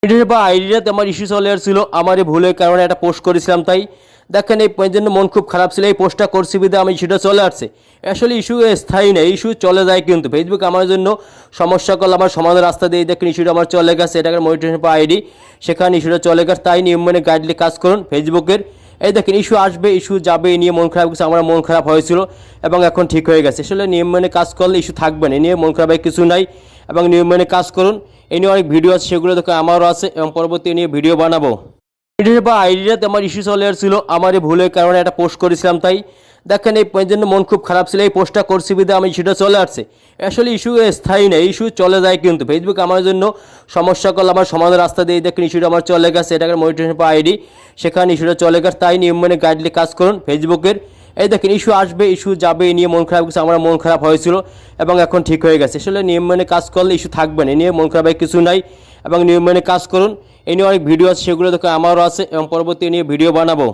এটার বা আইডিয়াতে আমার ইস্যু চলে আসছিল, আমার এই ভুলের কারণে একটা পোস্ট করেছিলাম, তাই দেখেন এই জন্য মন খুব খারাপ ছিল। এই পোস্টটা করছি বিধে আমি ইস্যুটা চলে আসছে। আসলে ইস্যু স্থায়ী নেই, ইস্যু চলে যায়, কিন্তু ফেসবুক আমার জন্য সমস্যা করলে আমার সমাধান রাস্তা দিয়ে দেখেন ইস্যুটা আমার চলে গেছে। এটাকে মনিটরেশন বা আইডি, সেখানে ইস্যুটা চলে গেছে। তাই নিয়ম মেনে গাইডলি কাজ করুন ফেসবুকের। এই দেখেন ইস্যু আসবে, ইস্যু যাবে, এই নিয়ে মন খারাপ কিছু আমার মন খারাপ হয়েছিল এবং এখন ঠিক হয়ে গেছে। আসলে নিয়ম মেনে কাজ করলে ইস্যু থাকবে না, এ নিয়ে মন খারাপের কিছু নাই এবং নিয়ম মেনে কাজ করুন। এই নিয়ে অনেক ভিডিও আছে, সেগুলো দেখে আমারও আছে এবং পরবর্তী নিয়ে ভিডিও বানাবো। এটার বা আইডিয়াতে আমার ইস্যু চলে আসছিল, আমার এই ভুলের কারণে একটা পোস্ট করেছিলাম, তাই দেখেন এই জন্য মন খুব খারাপ ছিল। এই পোস্টটা করছি বিধে আমি সেটা চলে আসছে। আসলে ইস্যু স্থায়ী নেই, ইস্যু চলে যায়, কিন্তু ফেসবুক আমার জন্য সমস্যা করলে আমার সমাধান রাস্তা দিয়ে দেখেন ইস্যুটা আমার চলে গেছে। এটাকে মনিটরেশন বা আইডি, সেখানে ইস্যুটা চলে গেছে। তাই নিয়ম মেনে গাইডলি কাজ করুন ফেসবুকের। এই দেখেন ইস্যু আসবে, ইস্যু যাবে, এই নিয়ে মন খারাপ কিছু আমার মন খারাপ হয়েছিল এবং এখন ঠিক হয়ে গেছে। আসলে নিয়ম মেনে কাজ করলে ইস্যু থাকবে না, এ নিয়ে মন খারাপের কিছু নাই এবং নিয়ম মেনে কাজ করুন। এই নিয়ে অনেক ভিডিও আছে, সেগুলো দেখে আমারও আছে এবং পরবর্তী নিয়ে ভিডিও বানাবো।